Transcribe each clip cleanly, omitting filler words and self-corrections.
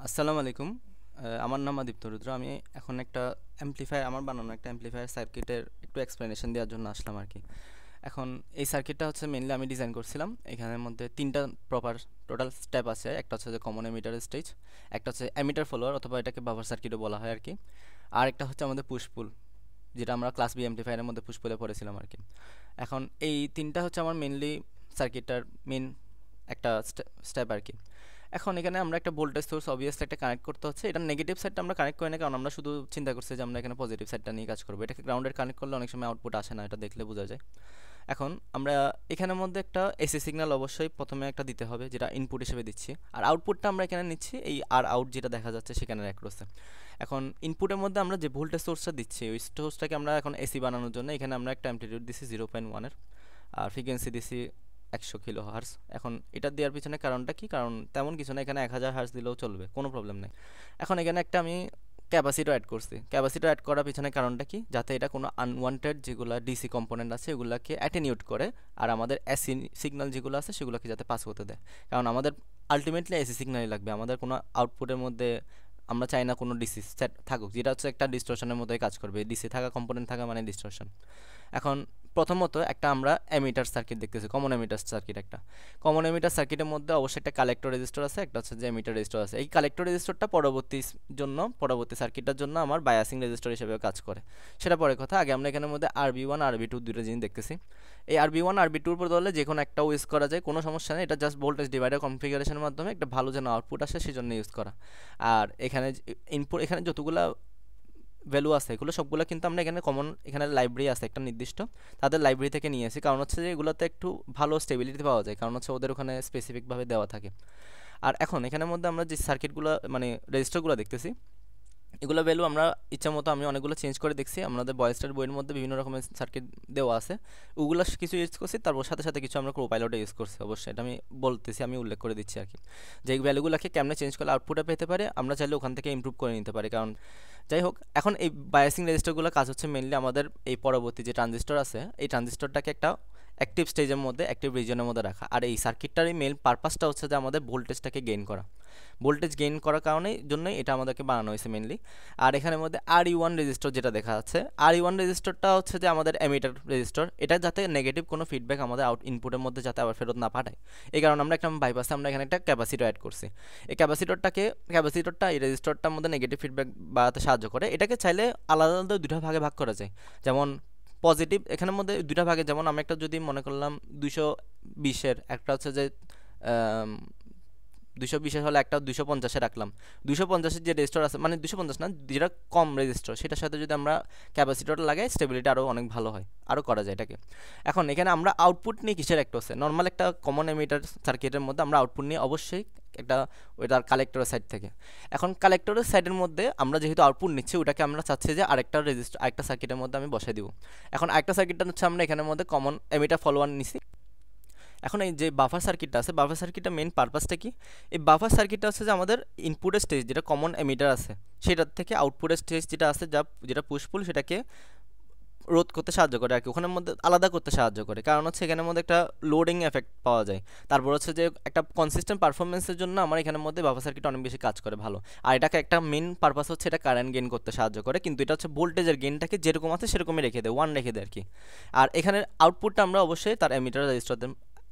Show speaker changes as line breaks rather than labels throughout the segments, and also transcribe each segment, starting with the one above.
আসসালামু আলাইকুম। আমার নাম আদিত্য রুদ্র। আমি এখন একটা অ্যামপ্লিফায়ার, আমার বানানো একটা অ্যামপ্লিফায়ার সার্কিটের একটু এক্সপ্লেনেশন দেওয়ার জন্য আসলাম আর কি। এখন এই সার্কিটটা হচ্ছে মেইনলি আমি ডিজাইন করছিলাম। এখানের মধ্যে তিনটা প্রপার টোটাল স্টেপ আছে। একটা হচ্ছে যে কমন এমিটার স্টেজ, একটা হচ্ছে এমিটার ফলোয়ার অথবা এটাকে বাফার সার্কিটও বলা হয় আর কি, আর একটা হচ্ছে আমাদের পুশ পুল, যেটা আমরা ক্লাস বি অ্যামপ্লিফায়ারের মধ্যে পুশ পুলে পড়েছিলাম আর কি। এখন এই তিনটা হচ্ছে আমার মেইনলি সার্কিটটার মেইন একটা স্টেপ আর কি। এখন এখানে আমরা একটা ভোল্টেজ সোর্স অবভিয়াসলি একটা কানেক্ট করতে হচ্ছে। এটা নেগেটিভ সাইডটা আমরা কানেক্ট করি না, কারণ আমরা শুধু চিন্তা করছি যে আমরা এখানে পজিটিভ সাইডটা নিয়ে কাজ করবো। এটাকে গ্রাউন্ডেড কানেক্ট করলে অনেক সময় আউটপুট আসে না, এটা দেখলে বোঝা যায়। এখন আমরা এখানের মধ্যে একটা এসি সিগন্যাল অবশ্যই প্রথমে একটা দিতে হবে, যেটা ইনপুট হিসেবে দিচ্ছি, আর আউটপুটটা আমরা এখানে নিচ্ছি এই আর আউট যেটা দেখা যাচ্ছে সেখানে অ্যাক্রসে। এখন ইনপুটের মধ্যে আমরা যে ভোল্টেজ সোর্সটা দিচ্ছি ওই সোর্সটাকে আমরা এখন এসি বানানোর জন্য এখানে আমরা একটা অ্যাম্পলিটিউড দিচ্ছি 0.1-এর, আর ফ্রিকোয়েন্সি দিছি 100 কিলো হার্স। এখন এটা দেওয়ার পিছনে কারণটা কি? কারণ তেমন কিছু না, এখানে 1000 হার্স দিলেও চলবে, কোনো প্রবলেম নেই। এখন এখানে একটা আমি ক্যাপাসিটর অ্যাড করছি। ক্যাপাসিটর অ্যাড করার পিছনে কারণটা কি? যাতে এটা কোনো আনওয়ান্টেড যেগুলো ডিসি কম্পোনেন্ট আছে ওগুলোকে অ্যাটেনিউট করে, আর আমাদের এসি সিগন্যাল যেগুলো আছে সেগুলোকে যাতে পাস করতে দেয়। কারণ আমাদের আলটিমেটলি এসি সিগন্যালই লাগবে, আমাদের কোনো আউটপুটের মধ্যে আমরা চাই না কোনো ডিসি সেট থাকুক, যেটা হচ্ছে একটা ডিস্টরশনের মধ্যে কাজ করবে। ডিসি থাকা কম্পোনেন্ট থাকা মানে ডিস্টরশন। এখন প্রথমত একটা আমরা এমিটার সার্কিট দেখতেছি, কমন এমিটার সার্কিট। একটা কমন এমিটার সার্কিটের মধ্যে অবশ্যই একটা কালেক্টর রেজিস্টার আছে, একটা হচ্ছে যে এমিটার রেজিস্টার আছে। এই কালেক্টর রেজিস্টারটা পরবর্তী সার্কিটটার জন্য আমার বায়াসিং রেজিস্টার হিসেবে কাজ করে, সেটা পরে কথা। আগে আমরা এখানের মধ্যে আরবি 1 আরবি 2 দুটো জিনিস দেখতেছি। এই আরবি 1 আরবি 2 উপর ধরলে যে কোনো একটা ইউজ করা যায়, কোনো সমস্যা নেই। এটা জাস্ট ভোল্টেজ ডিভাইডার কনফিগারেশনের মাধ্যমে একটা ভালো যেন আউটপুট আসে সেজন্য ইউজ করা। আর এখানে ইনপুট, এখানে যতগুলা ভ্যালু আছে এগুলো সবগুলো কিন্তু আমরা এখানে কমন, এখানে লাইব্রেরি আছে একটা নির্দিষ্ট, তাদের লাইব্রেরি থেকে নিয়ে আসি। কারণ হচ্ছে যে এগুলোতে একটু ভালো স্টেবিলিটি পাওয়া যায়, কারণ হচ্ছে ওদের ওখানে স্পেসিফিকভাবে দেওয়া থাকে। আর এখন এখানের মধ্যে আমরা যে সার্কিটগুলো মানে রেজিস্টারগুলো দেখতেছি, এগুলো ভ্যালু আমরা ইচ্ছা মতো আমি অনেকগুলো চেঞ্জ করে দেখছি। আমাদের বয়েস্টার বইয়ের মধ্যে বিভিন্ন রকমের সার্কিট দেওয়া আছে, ওগুলো কিছু ইউজ করছি, তারপর সাথে সাথে কিছু আমরা কোপাইলটে ইউজ করছি। অবশ্যই এটা আমি বলতেছি, আমি উল্লেখ করে দিচ্ছি আর কি, যে এই ভ্যালুগুলোকে কেমনে চেঞ্জ করলে আউটপুটে পেতে পারে, আমরা চাইলে ওখান থেকে ইমপ্রুভ করে নিতে পারি। কারণ যাই হোক, এখন এই বায়াসিং রেজিস্টারগুলো কাজ হচ্ছে মেনলি আমাদের এই পরবর্তী যে ট্রানজিস্টর আছে এই ট্রানজিস্টরটাকে একটা অ্যাক্টিভ স্টেজের মধ্যে, অ্যাক্টিভ রিজনের মধ্যে রাখা। আর এই সার্কিটটার এই মেন পারপাসটা হচ্ছে যে আমাদের ভোল্টেজটাকে গেইন করা। ভোল্টেজ গেইন করার কারণেই জন্যই এটা আমাদেরকে বানানো হয়েছে মেনলি। আর এখানের মধ্যে আর1 রেজিস্টার যেটা দেখা যাচ্ছে, আর1 রেজিস্টারটা হচ্ছে যে আমাদের এমিটার রেজিস্টার। এটা যাতে নেগেটিভ কোনো ফিডব্যাক আমাদের ইনপুটের মধ্যে যাতে আবার ফেরত না পাঠায়, এই কারণে আমরা একটা বাইপাসে আমরা এখানে একটা ক্যাপাসিটর অ্যাড করছি। এই ক্যাপাসিটরটা এই রেজিস্টারটার মধ্যে নেগেটিভ ফিডব্যাক বাড়াতে সাহায্য করে। এটাকে চাইলে আলাদা আলাদা দুটো ভাগে ভাগ করা যায়। যেমন পজিটিভ, এখানের মধ্যে দুটা ভাগে, যেমন আমি একটা যদি মনে করলাম 220-এর, একটা হচ্ছে যে 220-এর হলে একটা 250-এ রাখলাম। 250-এর যে রেজিস্টার আছে, মানে 250 না, যেটা কম রেজিস্টার, সেটার সাথে যদি আমরা ক্যাপাসিটরটা লাগাই স্টেবিলিটি আরও অনেক ভালো হয়, আরও করা যায় এটাকে। এখন এখানে আমরা আউটপুট নিয়ে কিসের একটা হচ্ছে নর্মাল একটা কমন এমিটার সার্কিটের মধ্যে আমরা আউটপুট নিয়ে অবশ্যই একটা ওইটার কালেক্টরের সাইড থেকে। এখন কালেক্টরের সাইডের মধ্যে আমরা যেহেতু আউটপুট নিচ্ছি, ওটাকে আমরা চাচ্ছি যে আরেকটা সার্কিটের মধ্যে আমি বসাই দিব। এখন আরেকটা সার্কিটটা হচ্ছে আমরা এখানের মধ্যে কমন এমিটার ফলোয়ার নিছি। এখন এই যে বাফার সার্কিটটা আছে, বাফার সার্কিটটা মেন পারপাসটা কি? এই বাফার সার্কিটটা হচ্ছে যে আমাদের ইনপুটের স্টেজ যেটা কমন এমিটার আছে সেটার থেকে আউটপুটের স্টেজ যেটা আছে, যেটা পুশপুল, সেটাকে রোধ করতে সাহায্য করে আর কি, ওখানের মধ্যে আলাদা করতে সাহায্য করে। কারণ হচ্ছে এখানের মধ্যে একটা লোডিং এফেক্ট পাওয়া যায়। তারপর হচ্ছে যে একটা কনসিস্টেন্ট পারফরমেন্সের জন্য আমার এখানের মধ্যে বাফার সার্কিট অনেক বেশি কাজ করে ভালো। আর এটাকে একটা মেন পারপাস হচ্ছে এটা কারেন্ট গেইন করতে সাহায্য করে, কিন্তু এটা হচ্ছে ভোল্টেজের গেইনটাকে যেরকম আছে সেরকমই রেখে দেয়, 1 রেখে দেয় আর কি। আর এখানের আউটপুটটা আমরা অবশ্যই তার এমিটার রেজিস্টার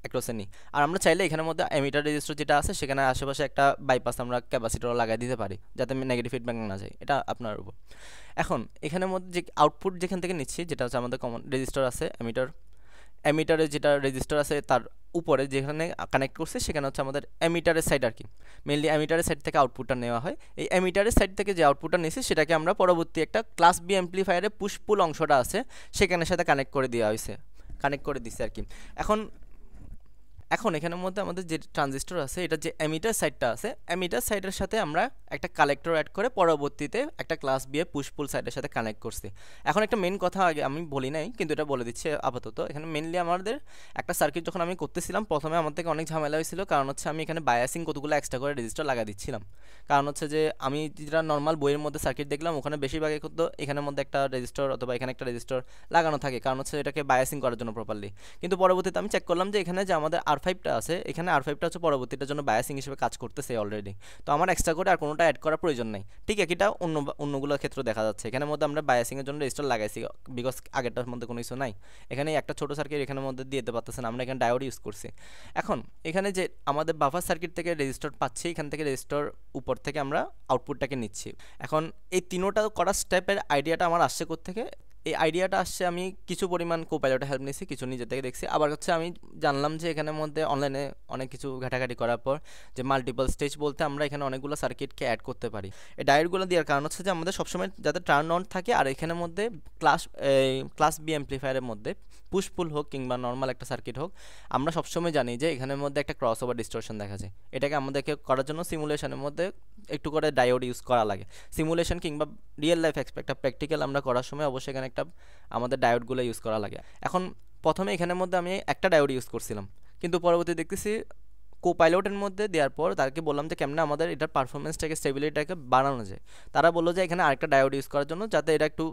অ্যাক্রসে নিই। আর আমরা চাইলে এখানের মধ্যে এমিটার রেজিস্টার যেটা আছে সেখানে আশেপাশে একটা বাইপাস আমরা ক্যাপাসিটর লাগাই দিতে পারি, যাতে নেগেটিভ ফিডব্যাক না যায়, এটা আপনার উপর। এখন এখানের মধ্যে যে আউটপুট যেখান থেকে নিচ্ছি, যেটা হচ্ছে আমাদের কমন রেজিস্টার আছে এমিটারের যেটা রেজিস্টার আছে তার উপরে যেখানে কানেক্ট করছে সেখানে হচ্ছে আমাদের এমিটারের সাইড আর কি। মেনলি এমিটারের সাইড থেকে আউটপুটটা নেওয়া হয়। এই এমিটারের সাইড থেকে যে আউটপুটটা নিয়েছি সেটাকে আমরা পরবর্তী একটা ক্লাস বি অ্যাম্পলিফায়ারে পুশ পুল অংশটা আছে সেখানের সাথে কানেক্ট করে দেওয়া হয়েছে, কানেক্ট করে দিচ্ছে আর কি। এখন এখন এখানের মধ্যে আমাদের যে ট্রানজিস্টর আছে, এটা যে এমিটার সাইডটা আছে, এমিটার সাইডের সাথে আমরা একটা কালেক্টর অ্যাড করে পরবর্তীতে একটা ক্লাস বি পুশ পুল সাইডের সাথে কানেক্ট করছি। এখন একটা মেন কথা আগে আমি বলি নাই, কিন্তু এটা বলে দিচ্ছি আপাতত। এখানে মেনলি আমাদের একটা সার্কিট যখন আমি করতেছিলাম প্রথমে আমার থেকে অনেক ঝামেলা হয়েছিল, কারণ হচ্ছে আমি এখানে বায়াসিং কতগুলো এক্সট্রা করে রেজিস্টার লাগা দিচ্ছিলাম। কারণ হচ্ছে যে আমি যেটা নর্মাল বইয়ের মধ্যে সার্কিট দেখলাম ওখানে বেশিরভাগই করতো এখানের মধ্যে একটা রেজিস্টার অথবা এখানে একটা রেজিস্টার লাগানো থাকে, কারণ হচ্ছে এটাকে বায়াসিং করার জন্য প্রপারলি। কিন্তু পরবর্তীতে আমি চেক করলাম যে এখানে যে আমাদের R5টা আছে, এখানে R5টা হচ্ছে পরবর্তীটার জন্য বায়াসিং হিসেবে কাজ করতেছে অলরেডি। তো আমার এক্সট্রা করে আর কোনোটা অ্যাড করার প্রয়োজন নাই। ঠিক একইটা অন্যগুলোর ক্ষেত্রে দেখা যাচ্ছে। এখানের মধ্যে আমরা বায়াসিংয়ের জন্য রেজিস্টার লাগাইছি, বিকজ আগেরটার মধ্যে কোনো কিছু নাই। এখানে একটা ছোটো সার্কিট এখানের মধ্যে দিয়ে দিতে পারতেছেন, আমরা এখানে ডায়োড ইউজ করছি। এখন এখানে যে আমাদের বাফার সার্কিট থেকে রেজিস্টার পাচ্ছি, এখান থেকে রেজিস্টার উপর থেকে আমরা আউটপুটটাকে নিচ্ছি। এখন এই তিনোটা করার স্টেপের আইডিয়াটা আমার আসছে কোত্থেকে? এই আইডিয়াটা আসছে আমি কিছু পরিমাণ কোপাইলটের হেল্প নিয়েছি, কিছু নিজে থেকে দেখছি। আবার হচ্ছে আমি জানলাম যে এখানের মধ্যে অনলাইনে অনেক কিছু ঘাটাঘাটি করার পর যে মাল্টিপল স্টেজ বলতে আমরা এখানে অনেকগুলো সার্কিটকে অ্যাড করতে পারি। এই ডায়োডগুলো দেওয়ার কারণ হচ্ছে যে আমাদের সবসময় যাতে টার্ন অন থাকে, আর এখানের মধ্যে ক্লাস বি অ্যাম্প্লিফায়ারের মধ্যে পুশ পুল হোক কিংবা নর্মাল একটা সার্কিট হোক, আমরা সবসময় জানি যে এখানের মধ্যে একটা ক্রস ওভার ডিস্টরশন দেখা যায়। এটাকে আমাদেরকে করার জন্য সিমুলেশনের মধ্যে একটু করে ডায়োড ইউজ করা লাগে। সিমুলেশন কিংবা রিয়েল লাইফ একটা প্র্যাকটিক্যাল আমরা করার সময় অবশ্যই এখানে একটা আমাদের ডায়োডগুলো ইউজ করা লাগে। এখন প্রথমে এখানের মধ্যে আমি একটা ডায়োড ইউজ করছিলাম, কিন্তু পরবর্তী দেখতেছি কোপাইলটের মধ্যে দেওয়ার পর তাকে বললাম যে কেমনে আমাদের এটার পারফরমেন্সটাকে স্টেবিলিটিটাকে বাড়ানো যায়। তারা বললো যে এখানে আরেকটা ডায়োড ইউজ করার জন্য, যাতে এটা একটু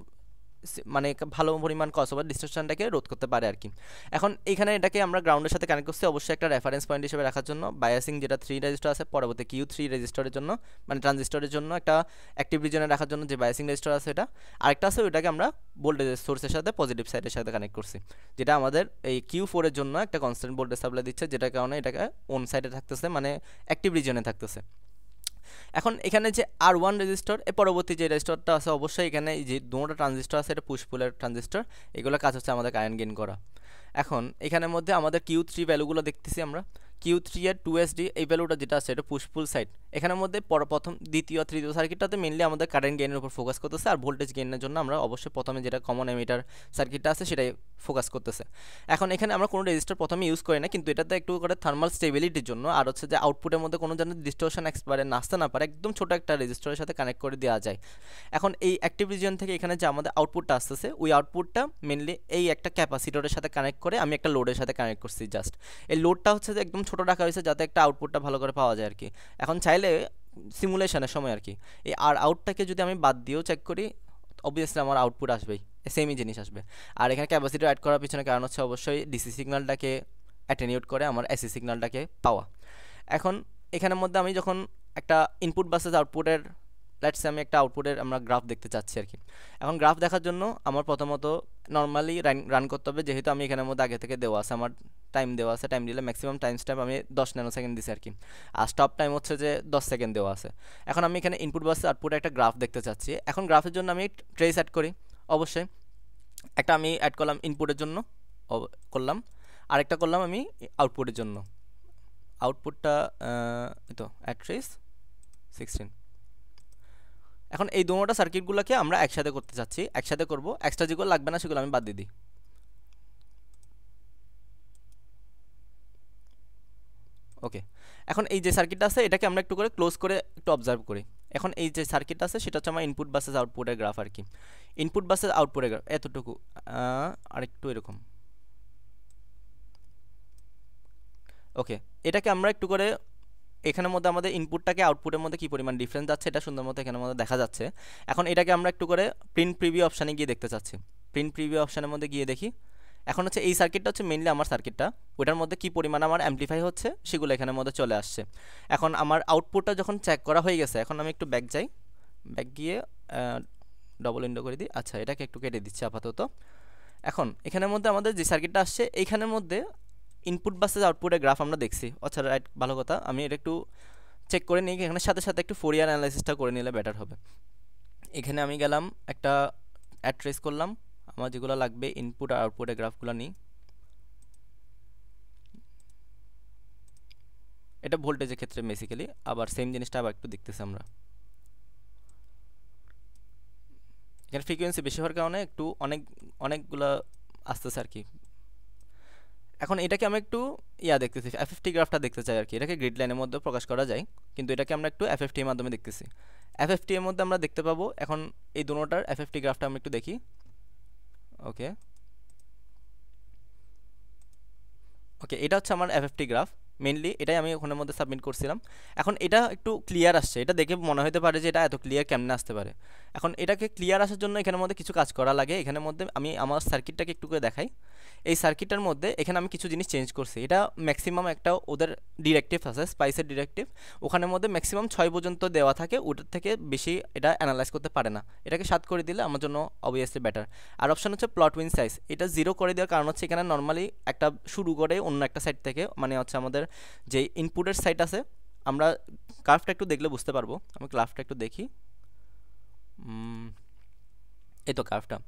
মানে ভালো পরিমাণ ক্রসওভার ডিস্টরশনটাকে রোধ করতে পারে আর কি। এখন এখানে এটাকে আমরা গ্রাউন্ডের সাথে কানেক্ট করছি, অবশ্যই একটা রেফারেন্স পয়েন্ট হিসেবে রাখার জন্য। বায়াসিং যেটা 3 রেজিস্টার আছে, পরবর্তী Q3 রেজিস্টারের জন্য, মানে ট্রানজিস্টরের জন্য একটা অ্যাক্টিভ রিজনে রাখার জন্য যে বায়াসিং রেজিস্টার আছে এটা। আরেকটা আছে ওইটাকে আমরা ভোল্টেজ সোর্সের সাথে পজিটিভ সাইডের সাথে কানেক্ট করছি, যেটা আমাদের এই Q4 এর জন্য একটা কনস্ট্যান্ট ভোল্টেজ সাপ্লাই দিচ্ছে, যেটার কারণে এটাকে অন সাইডে থাকতেছে, মানে অ্যাক্টিভ রিজনে থাকতেছে। এখন এখানে যে R1 রেজিস্টার, এর পরবর্তী যে রেজিস্টারটা আছে, অবশ্যই এখানে যে দুটো ট্রানজিস্টর আছে, এটা পুশ পুলের ট্রানজিস্টর, এগুলো কাজ হচ্ছে আমাদের কারেন্ট গেইন করা। এখন এখানের মধ্যে আমাদের Q3 ভ্যালুগুলো দেখতেছি আমরা। Q3 এর 2SD এই ভ্যালুটা যেটা আছে এটা পুশ পুল সাইড। এখানের মধ্যে প্রথম দ্বিতীয় তৃতীয় সার্কিটটাতে মেনলি আমাদের কারেন্ট গেইনের উপর ফোকাস করতেছে, আর ভোল্টেজ গেইনের জন্য আমরা অবশ্যই প্রথমে যেটা কমন এমিটার সার্কিটটা আছে সেটাই ফোকাস করতেছে। এখন এখানে আমরা কোনো রেজিস্টার প্রথমে ইউজ করি না, কিন্তু এটাতে একটু করে থার্মাল স্টেবিলিটির জন্য, আর হচ্ছে যে আউটপুটের মধ্যে কোনো যেন ডিস্টরশন এক্সপারে আসতে না পারে, একদম ছোটো একটা রেজিস্টারের সাথে কানেক্ট করে দেওয়া যায়। এখন এই অ্যাক্টিভ রিজন থেকে এখানে যে আমাদের আউটপুটটা আসতেছে, ওই আউটপুটটা মেনলি এই একটা ক্যাপাসিটরের সাথে কানেক্ট করে আমি একটা লোডের সাথে কানেক্ট করছি জাস্ট। এই লোডটা হচ্ছে যে একদম ছোটো রাখা হয়েছে যাতে একটা আউটপুটটা ভালো করে পাওয়া যায় আর কি। এখন চাইলে সিমুলেশনের সময় আর কি এই আউটটাকে যদি আমি বাদ দিয়েও চেক করি, অবভিয়াসলি আমার আউটপুট আসবেই, সেমই জিনিস আসবে। আর এখানে ক্যাপাসিটর অ্যাড করার পিছনে কারণ হচ্ছে অবশ্যই ডিসি সিগন্যালটাকে অ্যাটেনিউট করে আমার এসি সিগন্যালটাকে পাওয়া। এখন এখানের মধ্যে আমি যখন একটা ইনপুট ভার্সেস আউটপুটের, লেটস আমি একটা আউটপুটের আমরা গ্রাফ দেখতে চাচ্ছি আর কি। এখন গ্রাফ দেখার জন্য আমার প্রথমত নর্মালি রান করতে হবে, যেহেতু আমি এখানের মধ্যে আগে থেকে দেওয়া আছে, আমার টাইম দেওয়া আছে, টাইম দিলে ম্যাক্সিমাম টাইম স্টেপ আমি 10 ন্যানো সেকেন্ড দিছি আর কি, আর স্টপ টাইম হচ্ছে যে 10 সেকেন্ড দেওয়া আছে। এখন আমি এখানে ইনপুট ভার্সেস আউটপুটে একটা গ্রাফ দেখতে চাচ্ছি। এখন গ্রাফের জন্য আমি ট্রেস অ্যাড করি, অবশ্যই একটা আমি অ্যাড করলাম ইনপুটের জন্য করলাম, আরেকটা করলাম আমি আউটপুটের জন্য। আউটপুটটা তো অ্যাড ট্রেস 16। এখন এই দুটোটা সার্কিটগুলোকে আমরা একসাথে করতে চাচ্ছি, একসাথে করব, এক্সট্রা যেগুলো লাগবে না সেগুলো আমি বাদ দিয়ে দিই। ওকে, এখন এই যে সার্কিটটা আছে এটাকে আমরা একটু করে ক্লোজ করে একটু অবজার্ভ করি। এখন এই যে সার্কিটটা আছে সেটা হচ্ছে আমার ইনপুট ভার্সেস আউটপুটের গ্রাফ আর কি। ইনপুট ভার্সেস আউটপুটের গ্রাফ এতটুকু, আর একটু এরকম। ওকে, এটাকে আমরা একটু করে এখানের মধ্যে আমাদের ইনপুটটাকে আউটপুটের মধ্যে কী পরিমাণ ডিফারেন্স যাচ্ছে এটা সুন্দর মতো এখানের মধ্যে দেখা যাচ্ছে। এখন এটাকে আমরা একটু করে প্রিন্ট প্রিভিউ অপশানে গিয়ে দেখতে চাচ্ছি। প্রিন্ট প্রিভিউ অপশানের মধ্যে গিয়ে দেখি, এখন হচ্ছে এই সার্কিটটা হচ্ছে মেনলি আমার সার্কিটটা, ওটার মধ্যে কী পরিমাণ আমার অ্যাম্প্লিফাই হচ্ছে সেগুলো এখানের মধ্যে চলে আসছে। এখন আমার আউটপুটটা যখন চেক করা হয়ে গেছে, এখন আমি একটু ব্যাক যাই, ব্যাক গিয়ে ডবল উইন্ডো করে দিই। আচ্ছা, এটাকে একটু কেটে দিচ্ছি আপাতত। এখন এখানের মধ্যে আমাদের যে সার্কিটটা আসছে এইখানের মধ্যে ইনপুট ভার্সেস আউটপুটের গ্রাফ আমরা দেখছি। আচ্ছা রাইট, ভালো কথা, আমি এটা একটু চেক করে নিই, এখানে সাথে সাথে একটু ফোরিয়ার অ্যানালাইসিসটা করে নিলে বেটার হবে। এখানে আমি গেলাম একটা অ্যাড ট্রেস করলাম, আমার যেগুলো লাগবে ইনপুট আর আউটপুটের গ্রাফগুলো নিই। এটা ভোল্টেজের ক্ষেত্রে বেসিক্যালি, আবার সেম জিনিসটা আবার একটু দেখতেছি আমরা। এখানে ফ্রিকোয়েন্সি বেশি হওয়ার কারণে একটু অনেকগুলো আসতেছে আর কি। এখন এটাকে আমরা একটু দেখতেছি, এফএফটি গ্রাফটা দেখতে চাই আর কি। এটাকে গ্রিড লাইনের মধ্যে প্রকাশ করা যায়, কিন্তু এটাকে আমরা একটু এফএফটি এর মাধ্যমে দেখতেছি। এফএফটি এর মধ্যে আমরা দেখতে পাবো এখন এই দুটোটার এফএফটি গ্রাফটা আমরা একটু দেখি। ওকে, এটা হচ্ছে আমার এফএফটি গ্রাফ। মেইনলি এটাই আমি ওখানের মধ্যে সাবমিট করছিলাম। এখন এটা একটু ক্লিয়ার আসছে, এটা দেখে মনে হতে পারে যে এটা এত ক্লিয়ার কেমনে আসতে পারে। এখন এটাকে ক্লিয়ার আসার জন্য এখানের মধ্যে কিছু কাজ করা লাগে। এখানের মধ্যে আমি আমার সার্কিটটাকে একটু করে দেখাই। এই সার্কিটটার মধ্যে এখানে আমি কিছু জিনিস চেঞ্জ করছি। এটা ম্যাক্সিমাম একটা ওদের ডিরেক্টিভ আছে, স্পাইসের ডিরেক্টিভ, ওখানের মধ্যে ম্যাক্সিমাম 6 পর্যন্ত দেওয়া থাকে, ওটার থেকে বেশি এটা অ্যানালাইজ করতে পারে না। এটাকে 7 করে দিলে আমার জন্য অবভিয়াসলি বেটার। আর অপশন হচ্ছে প্লট উইন সাইজ, এটা 0 করে দেওয়ার কারণ হচ্ছে এখানে নর্মালি একটা শুরু করে অন্য একটা সাইড থেকে, মানে হচ্ছে আমাদের যে ইনপুটের সাইড আছে, আমরা গ্রাফটা একটু দেখলে বুঝতে পারবো। আমি গ্রাফটা একটু দেখি। এই তো গ্রাফটা,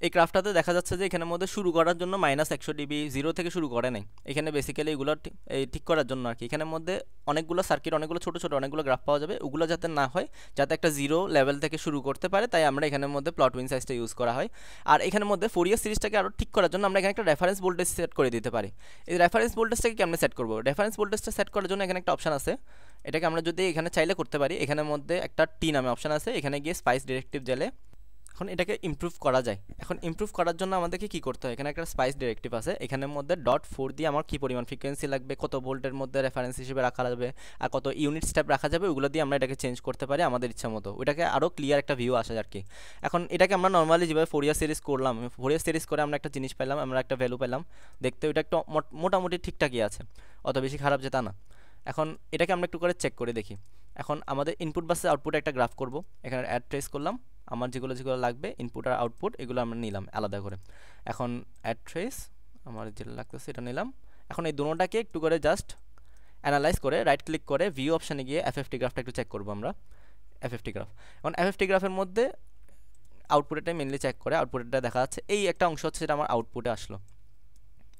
এই গ্রাফটাতে দেখা যাচ্ছে যে এখানের মধ্যে শুরু করার জন্য -100 dB 0 থেকে শুরু করে নাই। এখানে বেসিক্যালি এগুলো এই ঠিক করার জন্য আর কি। এখানের মধ্যে অনেকগুলো সার্কিট, অনেকগুলো ছোটো ছোটো অনেকগুলো গ্রাফ পাওয়া যাবে, ওগুলো যাতে না হয়, যাতে একটা 0 লেভেল থেকে শুরু করতে পারে, তাই আমরা এখানের মধ্যে প্লট উইন সাইজটা ইউজ করা হয়। আর এখানের মধ্যে ফোরিয়ার সিরিজটাকে আরও ঠিক করার জন্য আমরা এখানে একটা রেফারেন্স ভোল্টেজ সেট করে দিতে পারি। এই রেফারেন্স ভোল্টেজটাকে কেমনে সেট করবো? রেফারেন্স ভোল্টেজটা সেট করার জন্য এখানে একটা অপশন আছে, এটাকে আমরা যদি এখানে চাইলে করতে পারি। এখানের মধ্যে একটা টি নামে অপশন আছে, এখানে গিয়ে স্পাইস ডিরেক্টিভ জেলে এখন এটাকে ইমপ্রুভ করা যায়। এখন ইমপ্রুভ করার জন্য আমাদেরকে কী করতে হয়? এখানে একটা স্পাইস ডিরেক্টিভ আছে, এখানের মধ্যে .4 দিয়ে আমার কী পরিমাণ ফ্রিকোয়েন্সি লাগবে, কত ভোল্টের মধ্যে রেফারেন্স হিসেবে রাখা যাবে, আর কত ইউনিট স্টেপ রাখা যাবে, ওগুলো দিয়ে আমরা এটাকে চেঞ্জ করতে পারি আমাদের ইচ্ছা মতো। ওইটাকে আরও ক্লিয়ার একটা ভিউ আসে আর কি। এখন এটাকে আমরা নর্মালি যেভাবে ফোরিয়ার সিরিজ করলাম, ফোরিয়ার সিরিজ করে আমরা একটা জিনিস পেলাম, আমরা একটা ভ্যালু পেলাম, দেখতে ওইটা একটা মোটামুটি ঠিকঠাকই আছে, অত বেশি খারাপ যে তা না। এখন এটাকে আমরা একটু করে চেক করে দেখি। এখন আমাদের ইনপুট বাসে আউটপুটে একটা গ্রাফ করব, এখানে অ্যাড ট্রেস করলাম, আমার যেগুলো যেগুলো লাগবে ইনপুট আর আউটপুট এগুলো আমরা নিলাম আলাদা করে। এখন অ্যাড ট্রেস আমার যেটা লাগতেছে এটা নিলাম। এখন এই দুটোটাকে একটু করে জাস্ট অ্যানালাইজ করে রাইট ক্লিক করে ভিউ অপশানে গিয়ে এফএফটি গ্রাফটা একটু চেক করবো আমরা। এফএফটি গ্রাফ, এখন এফএফটি গ্রাফের মধ্যে আউটপুটটাই মেনলি চেক করে, আউটপুটটা দেখা যাচ্ছে এই একটা অংশ হচ্ছে যেটা আমার আউটপুটে আসলো,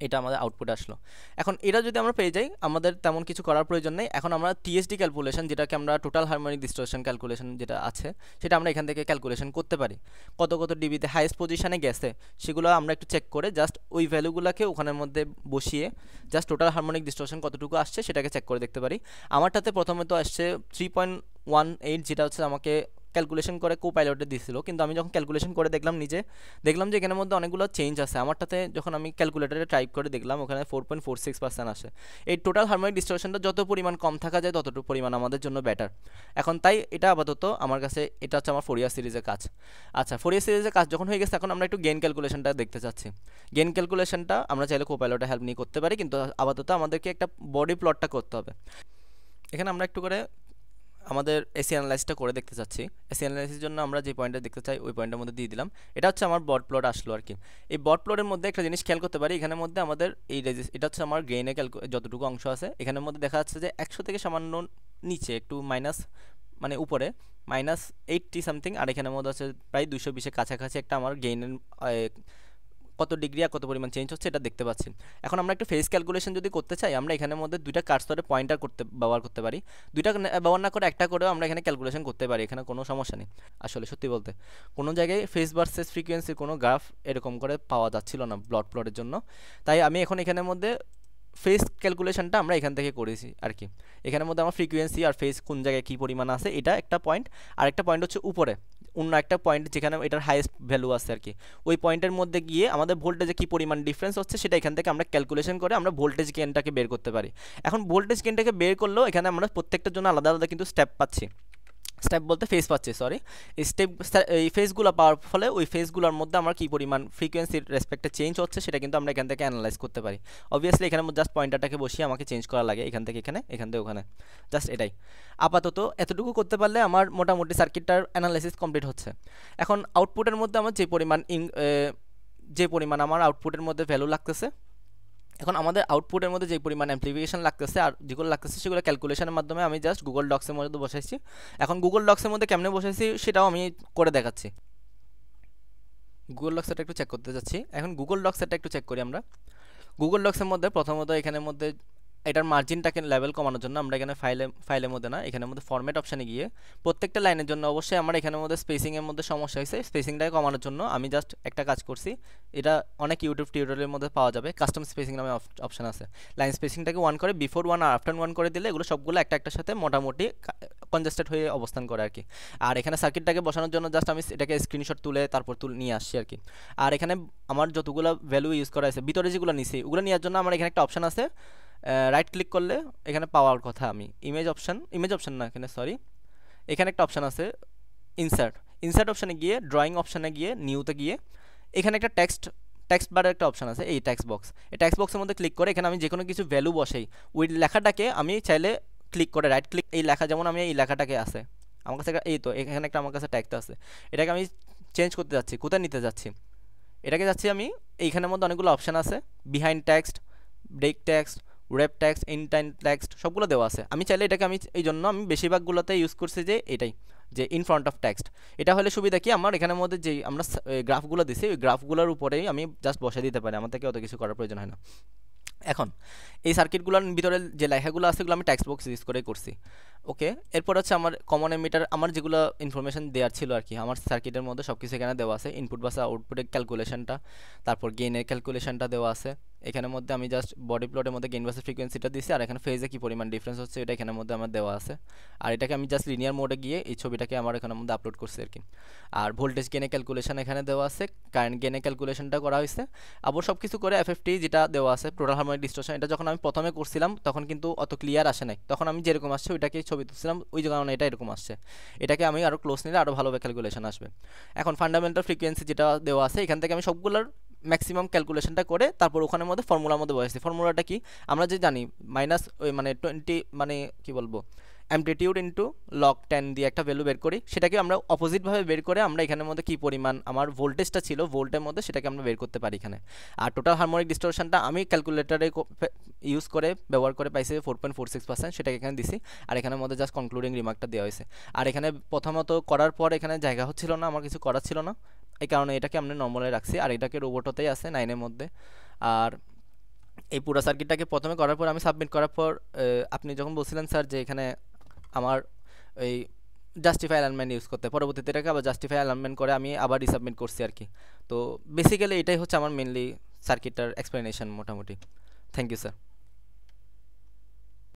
এটা আমাদের আউটপুট আসলো। এখন এটা যদি আমরা পেয়ে যাই, আমাদের তেমন কিছু করার প্রয়োজন নেই। এখন আমরা টিএসডি ক্যালকুলেশন, যেটাকে আমরা টোটাল হারমোনিক ডিস্টরশন ক্যালকুলেশন যেটা আছে, সেটা আমরা এখান থেকে ক্যালকুলেশন করতে পারি। কত কত ডিবিতে হাইয়েস্ট পজিশনে গেছে সেগুলো আমরা একটু চেক করে জাস্ট ওই ভ্যালুগুলোকে ওখানের মধ্যে বসিয়ে জাস্ট টোটাল হারমোনিক ডিস্টরশন কতটুকু আসছে সেটাকে চেক করে দেখতে পারি। আমারটাতে প্রথমে তো আসছে 3.18, যেটা হচ্ছে আমাকে ক্যালকুলেশন করে কোপাইলটে দিয়েছিল, কিন্তু আমি যখন ক্যালকুলেশন করে দেখলাম নিজে, দেখলাম যে এখানের মধ্যে অনেকগুলো চেঞ্জ আছে। আমারটাতে যখন আমি ক্যালকুলেটারে টাইপ করে দেখলাম ওখানে 4.46% আসে। এই টোটাল হারমোনিক ডিস্টরশনটা যত পরিমাণ কম থাকা যায় ততটুকু পরিমাণ আমাদের জন্য বেটার। এখন তাই এটা আপাতত আমার কাছে এটা হচ্ছে আমার ফোরিয়ার সিরিজের কাজ। আচ্ছা, ফোরিয়ার সিরিজের কাজ যখন হয়ে গেছে, এখন আমরা একটু গেইন ক্যালকুলেশনটা দেখতে চাচ্ছি। গেইন ক্যালকুলেশনটা আমরা চাইলে কোপাইলটের হেল্প নিয়ে করতে পারি, কিন্তু আপাতত আমাদেরকে একটা বডি প্লটটা করতে হবে। এখানে আমরা একটু করে আমাদের এসি অ্যানালাইসিসটা করে দেখতে চাচ্ছি। এসি অ্যানালাইসিসের জন্য আমরা যে পয়েন্টটা দেখতে চাই ওই পয়েন্টের মধ্যে দিয়ে দিলাম। এটা হচ্ছে আমার বট প্লট আসলো আর কি। এই বট প্লটের মধ্যে একটা জিনিস খেয়াল করতে পারি, এখানের মধ্যে আমাদের এই এটা হচ্ছে আমার গেইনে যতটুকু অংশ আছে, এখানের মধ্যে দেখা যাচ্ছে যে 100 থেকে সামান্য নিচে একটু মাইনাস, মানে উপরে -80 সামথিং, আর এখানের মধ্যে হচ্ছে প্রায় 220-এর কাছাকাছি একটা আমার গেইনের কত ডিগ্রি আর কত পরিমাণ চেঞ্জ হচ্ছে এটা দেখতে পাচ্ছি। এখন আমরা একটা ফেস ক্যালকুলেশন যদি করতে চাই, আমরা এখানের মধ্যে দুইটা কার্সরে পয়েন্টার ব্যবহার করতে পারি। দুইটা ব্যবহার না করে একটা করেও আমরা এখানে ক্যালকুলেশন করতে পারি, এখানে কোনো সমস্যা নেই। আসলে সত্যি বলতে কোনো জায়গায় ফেস ভার্সেস ফ্রিকোয়েন্সির কোনো গ্রাফ এরকম করে পাওয়া যাচ্ছিল না ব্লট প্লটের জন্য, তাই আমি এখন এখানের মধ্যে ফেস ক্যালকুলেশনটা আমরা এখান থেকে করেছি আর কি। এখানের মধ্যে আমার ফ্রিকোয়েন্সি আর ফেস কোন জায়গায় কী পরিমাণ আছে এটা একটা পয়েন্ট, আর একটা পয়েন্ট হচ্ছে উপরে অন্য একটা পয়েন্ট যেখানে এটার হাইয়েস্ট ভ্যালু আছে আর কি। ওই পয়েন্টের মধ্যে গিয়ে আমাদের ভোল্টেজে কী পরিমাণ ডিফারেন্স হচ্ছে সেটা এখান থেকে আমরা ক্যালকুলেশন করে আমরা ভোল্টেজ গেনটাকে বের করতে পারি। এখন ভোল্টেজ গেনটাকে বের করলেও এখানে আমরা প্রত্যেকটার জন্য আলাদা আলাদা কিন্তু স্টেপ পাচ্ছি, স্টেপ বলতে ফেস পাচ্ছি, সরি। এই এই ফেসগুলো পাওয়ার ফলে ওই ফেসগুলোর মধ্যে আমার কী পরিমাণ ফ্রিকোয়েন্সির রেসপেক্টে চেঞ্জ হচ্ছে সেটা কিন্তু আমরা এখান থেকে অ্যানালাইজ করতে পারি। অবভিয়াসলি এখানে জাস্ট পয়েন্টারটাকে বসিয়ে আমাকে চেঞ্জ করা লাগে, এখান থেকে এখানে, এখান থেকে ওখানে, জাস্ট এটাই। আপাতত এতটুকু করতে পারলে আমার মোটামুটি সার্কিটটার অ্যানালাইসিস কমপ্লিট হচ্ছে। এখন আউটপুটের মধ্যে আমার যে পরিমাণ আমার আউটপুটের মধ্যে ভ্যালু লাগতেছে, এখন আমাদের আউটপুটের মধ্যে যে পরিমাণ অ্যাম্প্লিফিকেশন লাগতেছে আর যেগুলো লাগতেছে সেগুলো ক্যালকুলেশনের মাধ্যমে আমি জাস্ট গুগল ডক্সের মধ্যে বসাইছি। এখন গুগল ডক্সের মধ্যে কেমনে বসাইছি সেটাও আমি করে দেখাচ্ছি। গুগল ডক্সটা একটু চেক করতে যাচ্ছি। এখন গুগল ডক্সটা একটু চেক করি আমরা। গুগল ডক্সের মধ্যে প্রথমত এখানের মধ্যে এটার মার্জিনটাকে লেভেল কমানোর জন্য আমরা এখানে ফাইলের মধ্যে না, এখানের মধ্যে ফরম্যাট অপশানে গিয়ে প্রত্যেকটা লাইনের জন্য অবশ্যই আমার এখানের মধ্যে স্পেসিংয়ের মধ্যে সমস্যা হয়েছে, স্পেসিংটাকে কমানোর জন্য আমি জাস্ট একটা কাজ করছি। এটা অনেক ইউটিউব টিউটোরিয়ালের মধ্যে পাওয়া যাবে, কাস্টম স্পেসিং নামে অপশান আছে। লাইন স্পেসিংটাকে 1 করে বিফোর 1 আর আফটার 1 করে দিলে এগুলো সবগুলো একটা একটার সাথে মোটামুটি কনজাস্টেড হয়ে অবস্থান করে আর কি। আর এখানে সার্কিটটাকে বসানোর জন্য জাস্ট আমি এটাকে স্ক্রিনশট তুলে তারপর নিয়ে আসছি আর কি। আর এখানে আমার যতগুলো ভ্যালু ইউজ করা আছে ভিতরে যেগুলো নিছি ওগুলো নেওয়ার জন্য আমার এখানে একটা অপশান আছে, রাইট ক্লিক করলে এখানে পাওয়ার কথা আমি ইমেজ অপশন না, এখানে সরি, এখানে একটা অপশান আছে ইনসার্ট। ইনসার্ট অপশানে গিয়ে ড্রয়িং অপশানে গিয়ে নিউতে গিয়ে এখানে একটা টেক্সট বারের একটা অপশান আছে, এই টেক্সট বক্স, এই টেক্সট বক্সের মধ্যে ক্লিক করে এখানে আমি যে কোনো কিছু ভ্যালু বসাই, ওই লেখাটাকে আমি চাইলে ক্লিক করে রাইট ক্লিক, এই লেখা যেমন আমি এই লেখাটাকে আছে আমার কাছে এই তো এখানে একটা আমার কাছে ট্যাগটা আছে, এটাকে আমি চেঞ্জ করতে যাচ্ছি, কোথায় নিতে যাচ্ছি, এটাকে যাচ্ছি আমি এইখানের মধ্যে অনেকগুলো অপশান আছে, behind text, break text, wrap text, inline text সবগুলো দেওয়া আছে। আমি চাইলে এটাকে আমি এই জন্য আমি বেশিরভাগগুলোতে ইউজ করছি যে এটাই, যে ইন ফ্রন্ট অফ টেক্সট। এটা হলে সুবিধা কি, আমার এখানের মধ্যে যেই আমরা গ্রাফগুলো দিছি ওই গ্রাফগুলোর উপরেই আমি জাস্ট বসে দিতে পারি, আমার থেকে অত কিছু করার প্রয়োজন হয় না। এখন এই সার্কিটগুলোর ভিতরে যে লেখাগুলো আছে এগুলো আমি টেক্সট বক্স ইউজ করে করছি। ওকে, এরপর হচ্ছে আমার কমন এমিটার, আমার যেগুলো ইনফরমেশন দেওয়ার ছিল আর কি, আমার সার্কিটের মধ্যে সব কিছু এখানে দেওয়া আছে, ইনপুট বাস আউটপুটের ক্যালকুলেশনটা, তারপর গেইনের ক্যালকুলেশনটা দেওয়া আছে এখানের মধ্যে। আমি জাস্ট বডি প্লটের মধ্যে গেইন বাসের ফ্রিকোয়েন্সিটা দিছি, আর এখানে ফেজে কি পরিমাণ ডিফারেন্স হচ্ছে এটা এখানের মধ্যে আমার দেওয়া আছে। আর এটাকে আমি জাস্ট লিনিয়ার মোডে গিয়ে এই ছবিটাকে আমার এখানের মধ্যে আপলোড করছি আর কি। আর ভোল্টেজ গেইনের ক্যালকুলেশন এখানে দেওয়া আছে, কারেন্ট গেইনের ক্যালকুলেশনটা করা হয়েছে। আবার সব কিছু করে এফএফটি যেটা দেওয়া আছে, টোটাল হারমোনিক ডিস্টরশন, এটা যখন আমি প্রথমে করছিলাম তখন কিন্তু অত ক্লিয়ার আসে নাই, তখন আমি যেরকম আসছে ওইটাকে ছবি তুলছিলাম, ওই কারণে এটা এরকম আসছে। এটাকে আমি আরও ক্লোজ নিলে আরও ভালোভাবে ক্যালকুলেশন আসবে। এখন ফান্ডামেন্টাল ফ্রিকোয়েন্সি যেটা দেওয়া আছে এখান থেকে আমি সবগুলোর ম্যাক্সিমাম ক্যালকুলেশনটা করে তারপর ওখানের মধ্যে ফর্মুলার মধ্যে বসেছি। ফর্মুলাটা কি আমরা যে জানি, মাইনাস ওই মানে 20 মানে কি বলবো অ্যামপ্লিটিউড ইন্টু লগ 10 দিয়ে একটা ভ্যালু বের করি, সেটাকে আমরা অপোজিটভাবে বের করে আমরা এখানের মধ্যে কী পরিমাণ আমার ভোল্টেজটা ছিল ভোল্টের মধ্যে সেটাকে আমরা বের করতে পারি এখানে। আর টোটাল হারমোনিক ডিস্টরশনটা আমি ক্যালকুলেটারে ইউজ করে ব্যবহার করে পাইছি 4.46%, সেটাকে এখানে দিছি। আর এখানের মধ্যে জাস্ট কনক্লুডিং রিমার্কটা দেওয়া হয়েছে। আর এখানে প্রথমত করার পর এখানে জায়গা হচ্ছিল না, আমার কিছু করার ছিল না, এই কারণে এটাকে আমরা নর্মালে রাখছি। আর এটাকে রোবটতেই আছে 9 এর মধ্যে। আর এই পুরো সার্কিটটাকে প্রথমে করার পর আমি সাবমিট করার পর আপনি যখন বলছিলেন স্যার যে এখানে আমার এই জাস্টিফাই অ্যালাইনমেন্ট ইউজ করতে, পরবর্তীতে এটাকে আবার জাস্টিফাই অ্যালাইনমেন্ট করে আমি আবার রিসাবমিট করছি আর কি। তো বেসিক্যালি এটাই হচ্ছে আমার মেনলি সার্কিটটার এক্সপ্লেনেশন মোটামুটি। Thank you sir.